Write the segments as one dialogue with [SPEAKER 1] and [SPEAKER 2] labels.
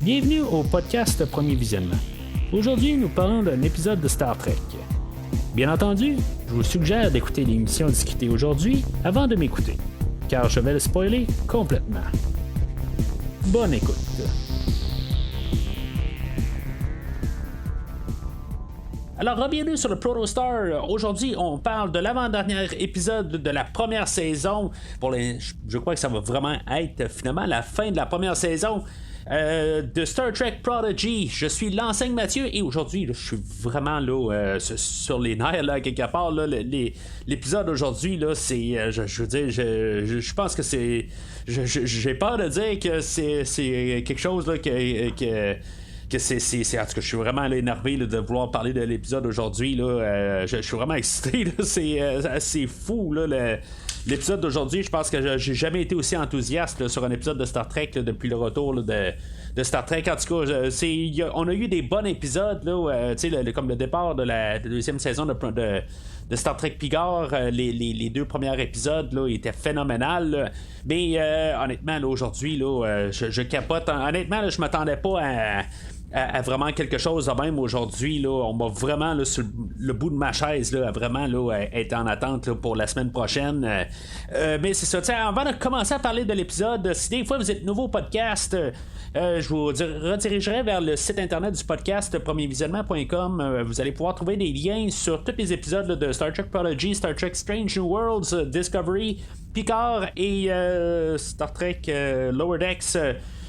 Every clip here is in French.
[SPEAKER 1] Bienvenue au podcast Premier Visionnement. Aujourd'hui, nous parlons d'un épisode de Star Trek. Bien entendu, je vous suggère d'écouter l'émission discutée aujourd'hui avant de m'écouter, car je vais le spoiler complètement. Bonne écoute. Alors, bienvenue sur le Protostar. Aujourd'hui, on parle de l'avant-dernier épisode de la première saison. Je crois que ça va vraiment être finalement la fin de la première saison de Star Trek Prodigy. Je suis l'enseigne Mathieu et aujourd'hui, je suis vraiment là, sur les nerfs, là, quelque part. Là, l'épisode aujourd'hui, là, c'est. Je veux dire, je pense que c'est. J'ai peur de dire que c'est quelque chose là, que c'est en tout cas, je suis vraiment là, énervé là, de vouloir parler de l'épisode aujourd'hui là. Je suis vraiment excité là. C'est fou là, l'épisode d'aujourd'hui. Je pense que j'ai jamais été aussi enthousiaste là, sur un épisode de Star Trek là, depuis le retour là, de Star Trek. En tout cas, on a eu des bons épisodes là, comme le départ de la deuxième saison de Star Trek Picard. Les deux premiers épisodes là, étaient phénoménales là. Mais honnêtement là, aujourd'hui là, je capote. Honnêtement là, je m'attendais pas à vraiment quelque chose de même aujourd'hui là. On m'a vraiment là, sur le bout de ma chaise là, à vraiment là, être en attente là, pour la semaine prochaine. Mais c'est ça, avant de commencer à parler de l'épisode, si des fois vous êtes nouveau au podcast, je vous redirigerai vers le site internet du podcast premiervisionnement.com. Vous allez pouvoir trouver des liens sur tous les épisodes là, de Star Trek Prodigy, Star Trek Strange New Worlds, Discovery, Picard et Star Trek Lower Decks,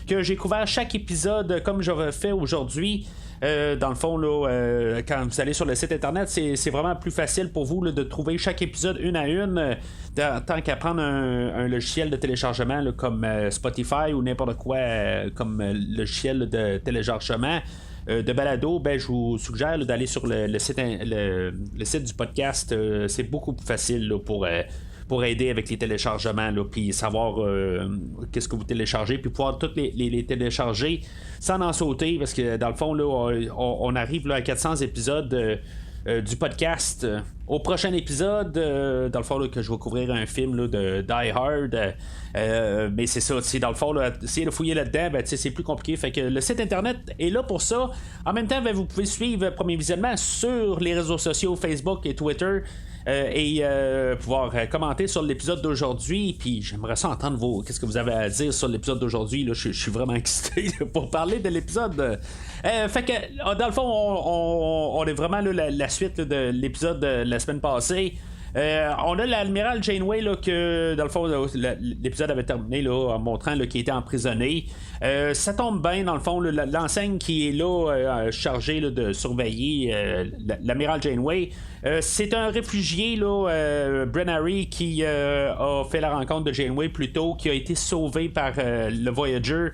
[SPEAKER 1] que j'ai couvert chaque épisode comme j'aurais fait aujourd'hui. Dans le fond, là, quand vous allez sur le site internet, c'est vraiment plus facile pour vous là, de trouver chaque épisode une à une, tant qu'à prendre un logiciel de téléchargement là, comme Spotify ou n'importe quoi comme logiciel de téléchargement de balado. Ben, je vous suggère là, d'aller sur le site du podcast. C'est beaucoup plus facile là, pour aider avec les téléchargements, puis savoir qu'est-ce que vous téléchargez, puis pouvoir toutes les télécharger sans en sauter, parce que dans le fond, là, on arrive là, à 400 épisodes du podcast. Au prochain épisode, dans le fond, là, que je vais couvrir un film là, de Die Hard. Mais c'est ça, dans le fond, là, essayer de fouiller là-dedans, ben, c'est plus compliqué. Fait que le site internet est là pour ça. En même temps, ben, vous pouvez suivre Premier Visionnement sur les réseaux sociaux, Facebook et Twitter. Et pouvoir commenter sur l'épisode d'aujourd'hui. Puis j'aimerais ça entendre qu'est-ce que vous avez à dire sur l'épisode d'aujourd'hui là. Je suis vraiment excité pour parler de l'épisode. Fait que dans le fond on est vraiment là, la suite là, de l'épisode de la semaine passée. On a l'admiral Janeway là, que dans le fond l'épisode avait terminé là, en montrant qu'il était emprisonné. Ça tombe bien dans le fond là, l'enseigne qui est là chargée là, de surveiller l'amiral Janeway. C'est un réfugié là, Bren Harry, qui a fait la rencontre de Janeway plus tôt, qui a été sauvé par le Voyager.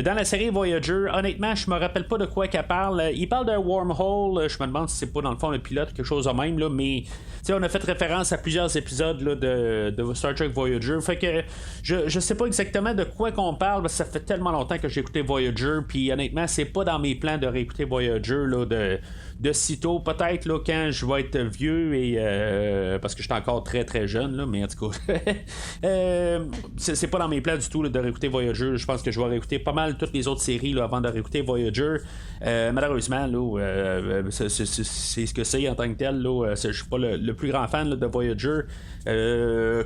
[SPEAKER 1] Dans la série Voyager, honnêtement, je me rappelle pas de quoi qu'elle parle. Il parle d'un wormhole. Je me demande si c'est pas dans le fond le pilote ou quelque chose de même là, mais on a fait référence à plusieurs épisodes là, de Star Trek Voyager. Fait que je sais pas exactement de quoi qu'on parle, parce que ça fait tellement longtemps que j'ai écouté Voyager, puis honnêtement, c'est pas dans mes plans de réécouter Voyager là, de sitôt, peut-être là, quand je vais être vieux et parce que je suis encore très très jeune là, mais en tout cas c'est pas dans mes plans du tout là, de réécouter Voyager. Je pense que je vais réécouter pas mal toutes les autres séries là, avant de réécouter Voyager. Malheureusement là, c'est ce que c'est en tant que tel là. Je suis pas le plus grand fan là, de Voyager,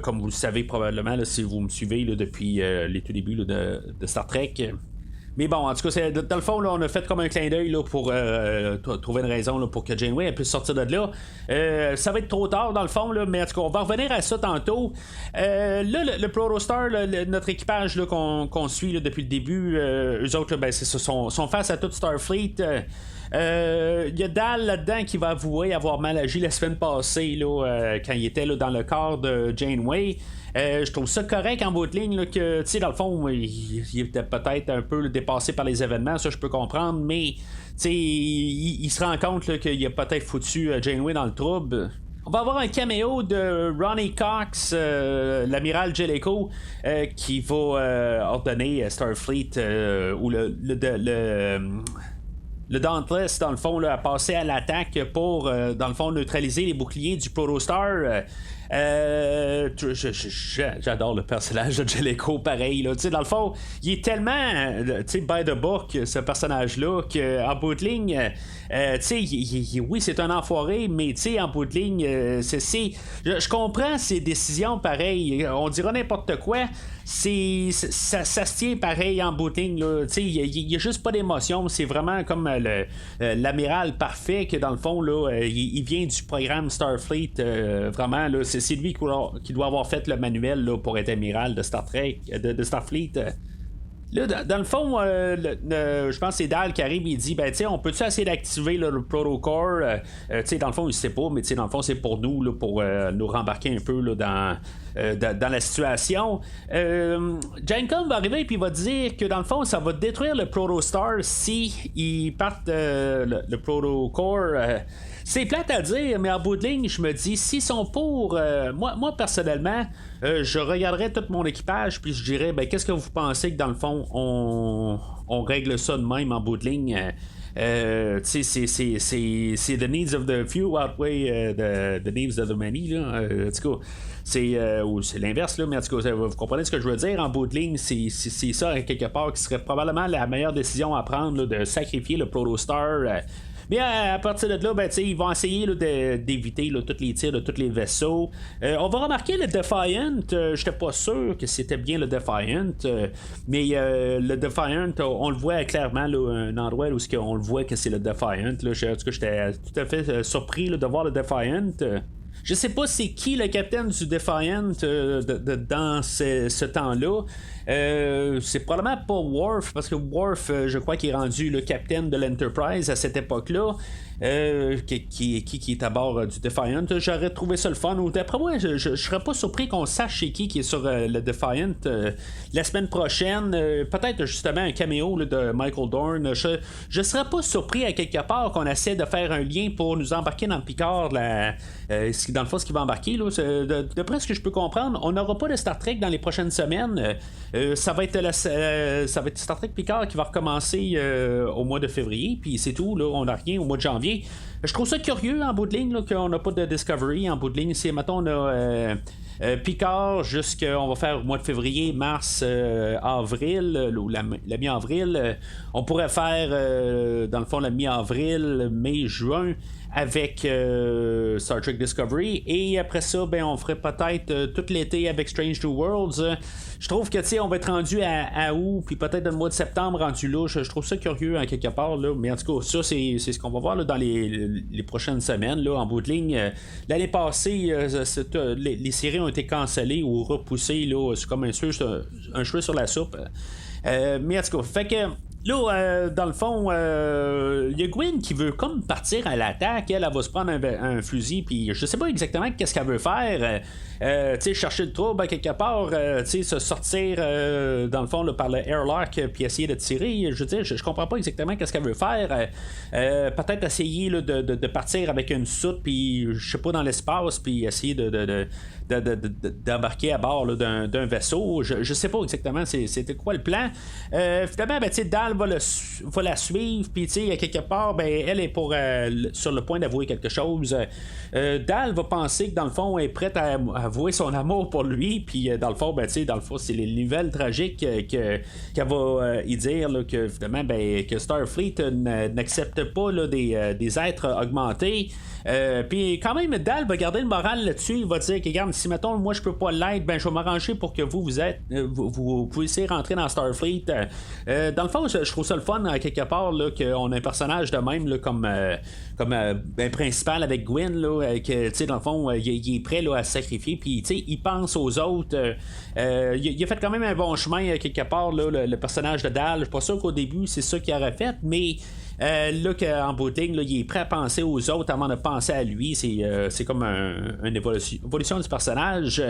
[SPEAKER 1] comme vous le savez probablement là, si vous me suivez là, depuis les tout débuts là, de Star Trek. Mais bon, en tout cas, dans le fond, là, on a fait comme un clin d'œil là, pour trouver une raison là, pour que Janeway puisse sortir de là. Ça va être trop tard, dans le fond, là, mais en tout cas, on va revenir à ça tantôt. Là, le Protostar, notre équipage là, qu'on suit là, depuis le début, eux autres, là, ben, c'est ça, sont face à toute Starfleet. Il y a Dal là-dedans qui va avouer avoir mal agi la semaine passée là, quand il était là, dans le corps de Janeway. Je trouve ça correct en bout de ligne là, que, tu sais, dans le fond, il était peut-être un peu dépassé par les événements, ça je peux comprendre, mais tu sais, il se rend compte là, qu'il a peut-être foutu Janeway dans le trouble. On va avoir un caméo de Ronnie Cox, l'amiral Jellicoe, qui va ordonner Starfleet ou le Dauntless, dans le fond, là, a passé à l'attaque pour, dans le fond, neutraliser les boucliers du Protostar. J'adore le personnage de Jellicoe, pareil. Là. Dans le fond, il est tellement by the book, ce personnage-là, qu'en bout de ligne, oui, c'est un enfoiré, mais en bout de ligne, je comprends ses décisions pareil. On dira n'importe quoi. Ça se tient pareil en bout de ligne. Il n'y a juste pas d'émotion. C'est vraiment comme l'amiral parfait que dans le fond, là, il vient du programme Starfleet. Vraiment, là, c'est lui qui doit avoir fait le manuel là, pour être amiral de Star Trek, de Starfleet. Là, dans le fond, je pense que c'est Dal qui arrive et il dit on peut-tu essayer d'activer là, le protocore dans le fond, il sait pas, mais dans le fond, c'est pour nous, là, pour nous rembarquer un peu là, dans la situation. Jankom va arriver et il va dire que dans le fond, ça va détruire le Protostar si ils partent le protocore. C'est plate à dire, mais en bout de ligne, je me dis, s'ils sont pour. Moi, personnellement, je regarderais tout mon équipage, puis je dirais, qu'est-ce que vous pensez que dans le fond, on règle ça de même en bout de ligne? C'est the needs of the few outweigh the needs of the many. Là. En tout cas, c'est l'inverse, là, mais en tout cas, vous comprenez ce que je veux dire. En bout de ligne, c'est ça, quelque part, qui serait probablement la meilleure décision à prendre, là, de sacrifier le Protostar. Mais à partir de là, ils vont essayer là, d'éviter là, tous les tirs de tous les vaisseaux. On va remarquer le Defiant. J'étais pas sûr que c'était bien le Defiant. Mais le Defiant, on le voit clairement, là, un endroit où on le voit que c'est le Defiant. Là. En tout cas, j'étais tout à fait surpris là, de voir le Defiant. Je sais pas c'est qui le capitaine du Defiant dans ce temps-là. C'est probablement pas Worf, parce que Worf, je crois qu'il est rendu le capitaine de l'Enterprise à cette époque-là. Qui est à bord du Defiant. J'aurais trouvé ça le fun. Ou d'après moi, je serais pas surpris qu'on sache c'est qui est sur le Defiant la semaine prochaine. Peut-être justement un caméo là, de Michael Dorn. Je serais pas surpris à quelque part qu'on essaie de faire un lien pour nous embarquer dans le Picard. Dans le fond, ce qui va embarquer, là, d'après ce que je peux comprendre, on n'aura pas de Star Trek dans les prochaines semaines. Ça va être Star Trek Picard qui va recommencer au mois de février. Puis c'est tout. Là, on n'a rien au mois de janvier. Je trouve ça curieux en bout de ligne là, qu'on n'a pas de Discovery en bout de ligne. C'est, mettons, on a Picard on va faire au mois de février, mars, avril, ou la mi-avril. On pourrait faire, dans le fond, la mi-avril, mai, juin, avec Star Trek Discovery, et après ça, on ferait peut-être tout l'été avec Strange New Worlds. Je trouve que on va être rendu à août, puis peut-être dans le mois de septembre rendu là. Je trouve ça curieux en quelque part, là. Mais en tout cas, ça c'est ce qu'on va voir là, dans les prochaines semaines là, en bout de ligne. L'année passée, les séries ont été cancellées ou repoussées là. C'est comme un cheveu sur la soupe. Mais en tout cas, fait que là, dans le fond, il y a Gwyn qui veut comme partir à l'attaque. Elle va se prendre un fusil, puis je sais pas exactement qu'est-ce qu'elle veut faire. Chercher le trouble quelque part, se sortir dans le fond là, par le airlock, puis essayer de tirer. Je veux dire, je comprends pas exactement qu'est-ce qu'elle veut faire. Peut-être essayer là, de partir avec une soute, puis je sais pas, dans l'espace, puis essayer d'embarquer à bord là, d'un vaisseau. Je sais pas exactement c'était quoi le plan. Finalement, Dal va la suivre, puis à quelque part, elle est sur le point d'avouer quelque chose. Dal va penser que dans le fond, elle est prête à avouer son amour pour lui, puis dans le fond, c'est les nouvelles tragiques qu'elle va y dire là, que finalement, que Starfleet n'accepte pas là, des êtres augmentés. Puis quand même, Dal va garder le moral là-dessus. Il va dire que, regarde, si mettons, moi je peux pas l'être, je vais m'arranger pour que vous puissiez rentrer dans Starfleet. Dans le fond, je trouve ça le fun quelque part là, qu'on a un personnage de même là, comme principal avec Gwyn là, que dans le fond il est prêt là, à se sacrifier, puis il pense aux autres. Il a fait quand même un bon chemin quelque part là, le personnage de Dal. Je suis pas sûr qu'au début c'est ça qu'il aurait fait, mais là qu'en boutique, il est prêt à penser aux autres avant de penser à lui. C'est comme une évolution du personnage.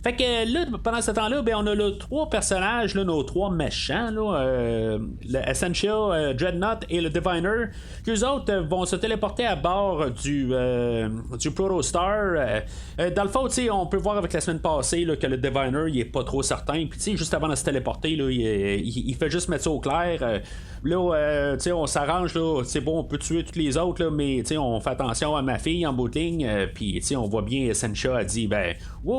[SPEAKER 1] Fait que là, pendant ce temps-là, on a trois personnages, là, nos trois méchants, là, le Essential, Dreadnought et le Diviner, qu'eux autres vont se téléporter à bord du Protostar. Dans le fond, on peut voir avec la semaine passée là, que le Diviner il est pas trop certain. Puis juste avant de se téléporter, là, il fait juste mettre ça au clair. Là, on s'arrange échange, là, c'est bon, on peut tuer tous les autres, là, mais on fait attention à ma fille en bout de ligne. Puis on voit bien Sancha a dit ben oui,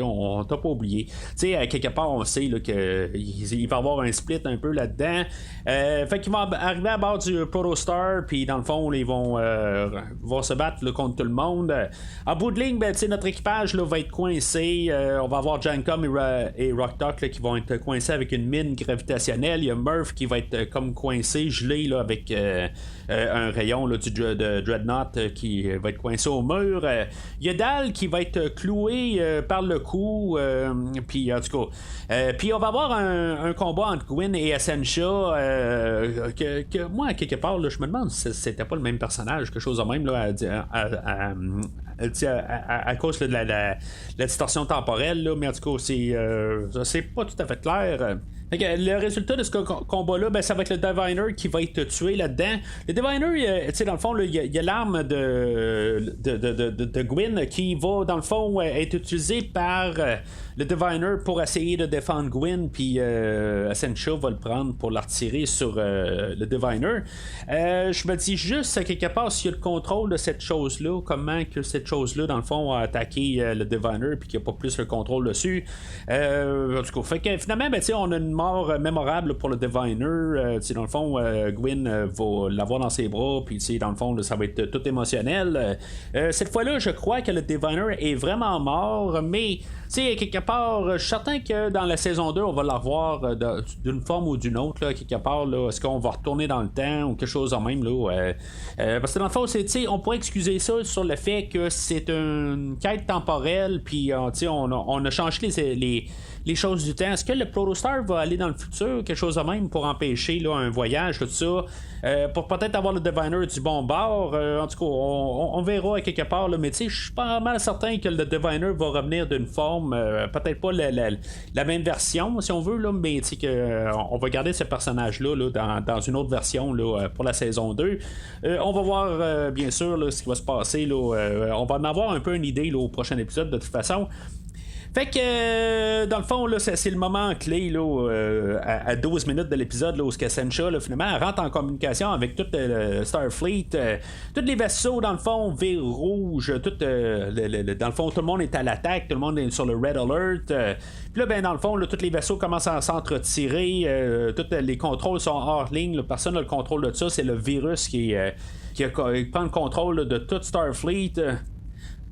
[SPEAKER 1] on t'a pas oublié. Quelque part, on sait là, qu'il va y avoir un split un peu là-dedans. Fait qu'ils vont arriver à bord du Protostar, puis dans le fond, ils vont se battre là, contre tout le monde. En bout de ligne, notre équipage là, va être coincé. On va avoir Jancom et Rocktalk qui vont être coincés avec une mine gravitationnelle. Il y a Murph qui va être comme coincé, gelé là, avec un rayon là, de Dreadnought qui va être coincé au mur. Il y a Dal qui va être cloué par le cou. Puis en tout cas, puis on va avoir un combat entre Gwyn et Essentia. Que moi, quelque part, là, je me demande si c'était pas le même personnage, quelque chose de même là, à cause là, de la distorsion temporelle, là, mais en tout cas, c'est pas tout à fait clair. Le résultat de ce combat-là, ça va être le Diviner qui va être tué là-dedans. Le Diviner, dans le fond, il y a l'arme de Gwyn qui va, dans le fond, être utilisée par le Diviner pour essayer de défendre Gwyn, puis Essentia va le prendre pour la retirer sur le Diviner. Je me dis juste, à quelque part, s'il y a le contrôle de cette chose-là, comment que cette chose-là, dans le fond, a attaqué le Diviner, puis qu'il n'y a pas plus le contrôle dessus. En tout cas, fait que finalement, on a une mort mémorable pour le Diviner. Dans le fond, Gwyn va l'avoir dans ses bras, puis dans le fond, là, ça va être tout émotionnel. Cette fois-là, je crois que le Diviner est vraiment mort, mais quelque part, je suis certain que dans la saison 2, on va l'avoir d'une forme ou d'une autre, là, quelque part. Là, est-ce qu'on va retourner dans le temps ou quelque chose en même? Là, parce que dans le fond, on pourrait excuser ça sur le fait que c'est une quête temporelle, puis on a changé les choses du temps. Est-ce que le Protostar va aller dans le futur, quelque chose de même, pour empêcher là, un voyage, tout ça, pour peut-être avoir le Diviner du bon bord? En tout cas, on verra à quelque part, là, mais je suis pas mal certain que le Diviner va revenir d'une forme, peut-être pas la même version, si on veut, là, mais on va garder ce personnage-là là, dans une autre version là, pour la saison 2. On va voir, bien sûr, là, ce qui va se passer. Là, on va en avoir un peu une idée là, au prochain épisode, de toute façon. Fait que dans le fond, là, c'est le moment clé là, à 12 minutes de l'épisode là, où Essentia finalement elle rentre en communication avec tout le Starfleet. Tous les vaisseaux, dans le fond, virent rouge. Dans le fond, tout le monde est à l'attaque, tout le monde est sur le Red Alert. Puis là, dans le fond, là, tous les vaisseaux commencent à s'entretirer. Tous les contrôles sont hors ligne. Là, personne n'a le contrôle de ça. C'est le virus qui prend le contrôle là, de tout Starfleet.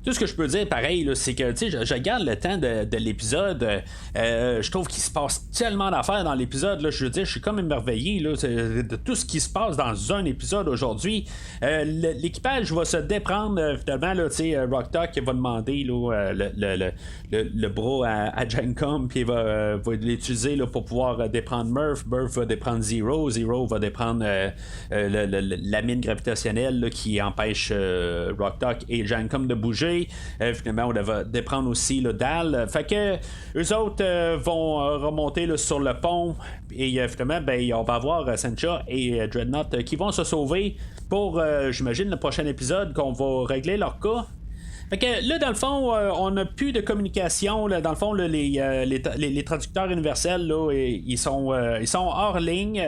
[SPEAKER 1] Tout ce que je peux dire, pareil, là, c'est que je regarde le temps de l'épisode. Je trouve qu'il se passe tellement d'affaires dans l'épisode. Là, je veux dire, je suis comme émerveillé là, de tout ce qui se passe dans un épisode aujourd'hui. L'équipage va se déprendre finalement. Rocktalk va demander là, le bras à Jancom, puis il va l'utiliser là, pour pouvoir déprendre Murph. Murph va déprendre Zero. Zero va déprendre la mine gravitationnelle là, qui empêche Rocktalk et Jancom de bouger. Finalement, on va déprendre aussi le Dal. Fait que eux autres vont remonter là, sur le pont. Et finalement, on va avoir Sancha et Dreadnought qui vont se sauver pour, j'imagine, le prochain épisode qu'on va régler leur cas. Fait que là, dans le fond, on n'a plus de communication. Là, dans le fond, là, les traducteurs universels, là, ils sont hors ligne.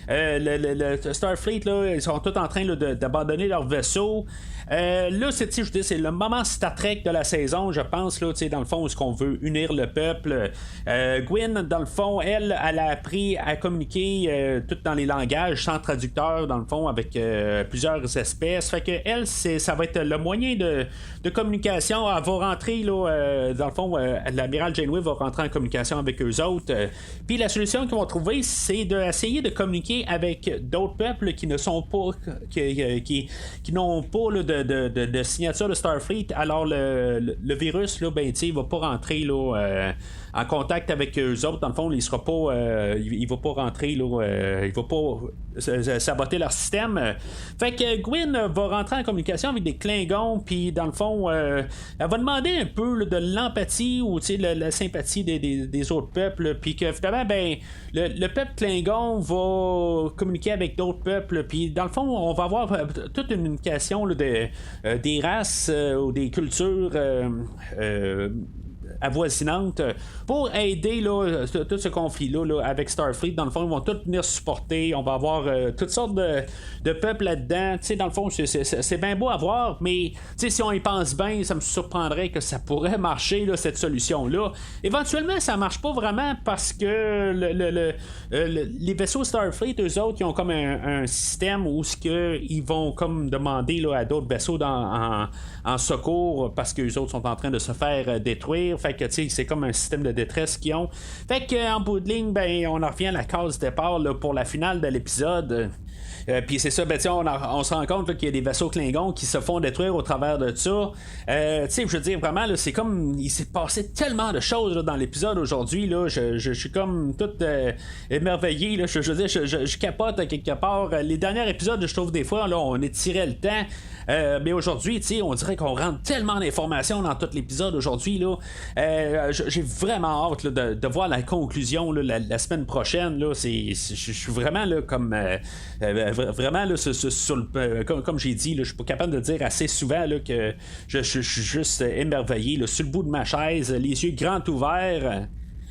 [SPEAKER 1] Le Starfleet, là, ils sont tous en train là, d'abandonner leur vaisseau. Là, c'est le moment Star Trek de la saison, je pense, là, dans le fond, où est-ce qu'on veut unir le peuple. Gwyn, dans le fond, elle a appris à communiquer tout dans les langages, sans traducteur, dans le fond, avec plusieurs espèces. Fait que elle, ça va être le moyen de communication. Elle va rentrer, là, dans le fond, l'amiral Janeway va rentrer en communication avec eux autres. Puis la solution qu'ils vont trouver, c'est d'essayer de communiquer avec d'autres peuples qui ne sont pas, qui n'ont pas là, de signature de Starfleet. Alors le virus là, il va pas rentrer là, en contact avec eux autres. Dans le fond, il sera pas il va pas rentrer là, il va pas saboter leur système. Fait que Gwyn va rentrer en communication avec des Klingons, puis dans le fond elle va demander un peu là, de l'empathie ou la sympathie des autres peuples, puis que finalement le peuple Klingon va communiquer avec d'autres peuples, puis dans le fond on va avoir toute une communication là, des races ou des cultures avoisinantes pour aider là, tout ce conflit-là là, avec Starfleet. Dans le fond, ils vont tous venir supporter. On va avoir toutes sortes de peuples là-dedans. Dans le fond, c'est bien beau à voir, mais si on y pense bien, ça me surprendrait que ça pourrait marcher, là, cette solution-là. Éventuellement, ça marche pas vraiment parce que les vaisseaux Starfleet, eux autres, ils ont comme un système où ils vont comme demander là, à d'autres vaisseaux en secours parce qu'eux autres sont en train de se faire détruire. Fait que c'est comme un système de détresse qu'ils ont. Fait qu'en bout de ligne, ben, on en revient à la case départ là, pour la finale de l'épisode. Puis c'est ça, ben, on se rend compte là, qu'il y a des vaisseaux Klingons qui se font détruire au travers de ça. Je veux dire, vraiment, là, c'est comme il s'est passé tellement de choses là, dans l'épisode aujourd'hui. Là, je suis comme tout émerveillé. Là, je veux dire, je capote à quelque part. Les derniers épisodes, je trouve des fois, là, on étirait le temps. Mais aujourd'hui, on dirait qu'on rentre tellement d'informations dans tout l'épisode aujourd'hui. Là, j'ai vraiment hâte là, de voir la conclusion là, la semaine prochaine. Là, je suis vraiment là, comme vraiment là, comme j'ai dit, je suis pas capable de dire assez souvent là, que je suis juste émerveillé là, sur le bout de ma chaise, les yeux grands ouverts.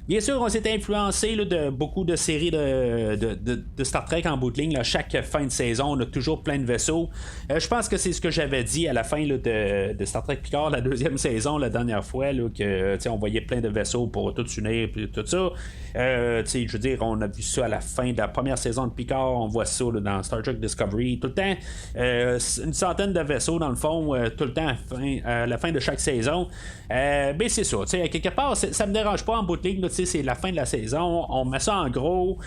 [SPEAKER 1] Bien sûr, on s'est influencé là, de beaucoup de séries de Star Trek en bout de ligne. Là, chaque fin de saison, on a toujours plein de vaisseaux. Je pense que c'est ce que j'avais dit à la fin là, de Star Trek Picard, la deuxième saison, la dernière fois, là, que on voyait plein de vaisseaux pour tout s'unir et tout ça. Je veux dire, on a vu ça à la fin de la première saison de Picard, on voit ça là, dans Star Trek Discovery, tout le temps une centaine de vaisseaux dans le fond, tout le temps à la fin de chaque saison. Ben c'est ça, à quelque part, ça me dérange pas en bout de ligne, là, c'est la fin de la saison, on met ça en gros.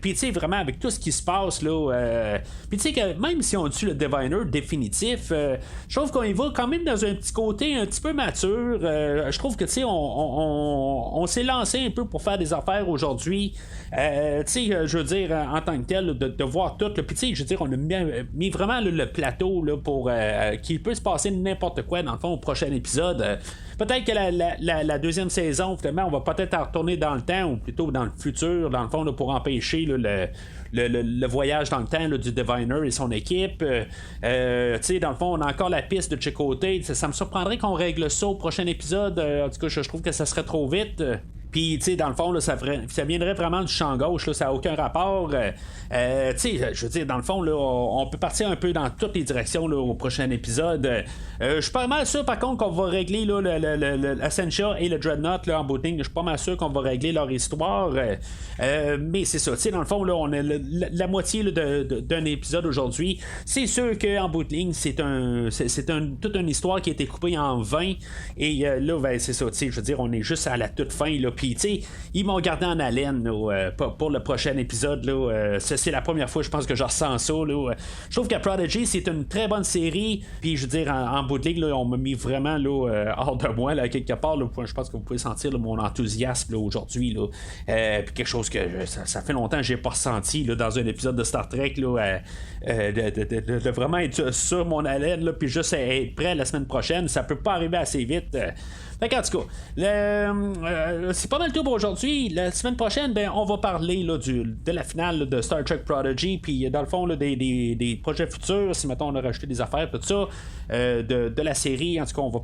[SPEAKER 1] Puis vraiment avec tout ce qui se passe là, puis que même si on tue le Diviner définitif, je trouve qu'on y va quand même dans un petit côté un petit peu mature. Je trouve que on s'est lancé un peu pour faire des affaires aujourd'hui. Je veux dire en tant que tel de voir tout. Puis je veux dire on a mis vraiment le plateau là, pour qu'il peut se passer n'importe quoi dans le fond au prochain épisode. Peut-être que la deuxième saison, finalement, on va peut-être en retourner dans le temps, ou plutôt dans le futur, dans le fond, là, pour empêcher là, le voyage dans le temps là, du Diviner et son équipe. Dans le fond, on a encore la piste de Chakotay. Ça me surprendrait qu'on règle ça au prochain épisode. En tout cas, je trouve que ça serait trop vite. Puis, dans le fond, là, ça viendrait vraiment du champ gauche, là, ça n'a aucun rapport. Je veux dire, dans le fond, là, on peut partir un peu dans toutes les directions là, au prochain épisode. Je suis pas mal sûr, par contre, qu'on va régler là, l'Ascensia et le Dreadnought là, en bout de ligne. Je suis pas mal sûr qu'on va régler leur histoire. Mais c'est ça, dans le fond, là, on a la moitié là, d'un épisode aujourd'hui. C'est sûr qu'en bout de ligne, c'est toute une histoire qui a été coupée en 20. Et là, ben, c'est ça, je veux dire, on est juste à la toute fin, là. Puis, ils m'ont gardé en haleine là, pour le prochain épisode. Là, c'est la première fois, je pense, que je ressens ça. Là. Je trouve que Prodigy, c'est une très bonne série. Puis, je veux dire, en bout de ligne, là, on m'a mis vraiment là, hors de moi, là, quelque part. Là, je pense que vous pouvez sentir là, mon enthousiasme là, aujourd'hui. Là. Puis, quelque chose que ça fait longtemps que j'ai pas ressenti là, dans un épisode de Star Trek. Là, de vraiment être sur mon haleine, là, puis juste être prêt la semaine prochaine. Ça peut pas arriver assez vite. En tout cas, c'est pas mal tout pour aujourd'hui. La semaine prochaine, ben, on va parler là, de la finale là, de Star Trek Prodigy, puis dans le fond là, des projets futurs, si mettons on a rajouté des affaires, tout ça, de la série. En tout cas, on va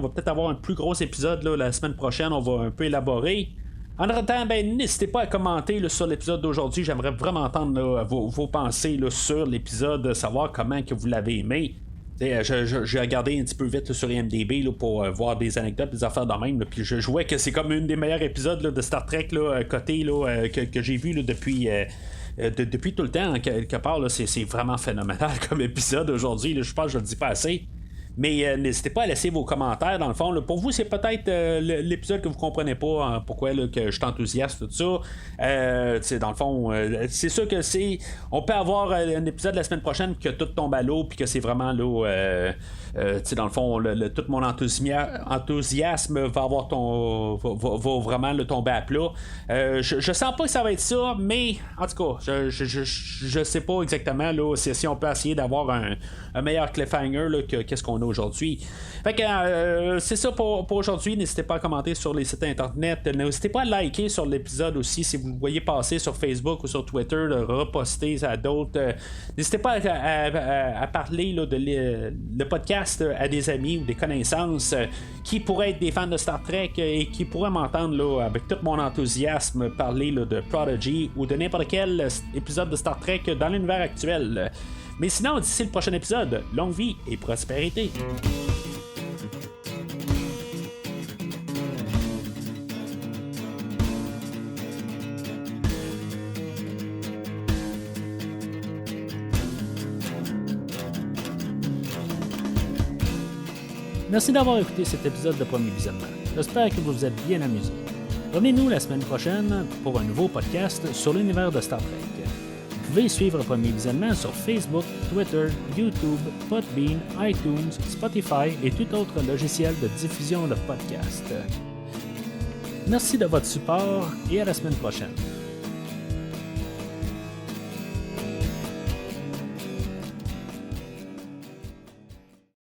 [SPEAKER 1] peut-être avoir un plus gros épisode là, la semaine prochaine, on va un peu élaborer. En attendant, ben, n'hésitez pas à commenter là, sur l'épisode d'aujourd'hui. J'aimerais vraiment entendre là, vos pensées là, sur l'épisode, savoir comment que vous l'avez aimé. J'ai regardé un petit peu vite là, sur IMDb là, pour voir des anecdotes, des affaires de même. Là, puis je jouais que c'est comme une des meilleurs épisodes là, de Star Trek là, côté là, que j'ai vu là, depuis tout le temps, quelque part. Là, c'est vraiment phénoménal comme épisode aujourd'hui. Là, je pense que je le dis pas assez. Mais n'hésitez pas à laisser vos commentaires dans le fond. Là. Pour vous, c'est peut-être l'épisode que vous comprenez pas hein, pourquoi là, que je suis enthousiaste, tout ça. Dans le fond, c'est sûr que on peut avoir un épisode la semaine prochaine que tout tombe à l'eau puis que c'est vraiment là. Dans le fond, tout mon enthousiasme va avoir va vraiment le tomber à plat. Je sens pas que ça va être ça, mais en tout cas, je sais pas exactement là, si on peut essayer d'avoir un meilleur cliffhanger là, que qu'est-ce qu'on a aujourd'hui. Fait que c'est ça pour aujourd'hui. N'hésitez pas à commenter sur les sites internet. N'hésitez pas à liker sur l'épisode aussi si vous le voyez passer sur Facebook ou sur Twitter, le reposter à d'autres. N'hésitez pas à parler là, de le podcast à des amis ou des connaissances qui pourraient être des fans de Star Trek et qui pourraient m'entendre là, avec tout mon enthousiasme parler là, de Prodigy ou de n'importe quel épisode de Star Trek dans l'univers actuel. Mais sinon, d'ici le prochain épisode, longue vie et prospérité. Merci d'avoir écouté cet épisode de Premier Visionnement. J'espère que vous vous êtes bien amusés. Revenez-nous la semaine prochaine pour un nouveau podcast sur l'univers de Star Trek. Vous pouvez suivre Premier Visionnement sur Facebook, Twitter, YouTube, Podbean, iTunes, Spotify et tout autre logiciel de diffusion de podcasts. Merci de votre support et à la semaine prochaine.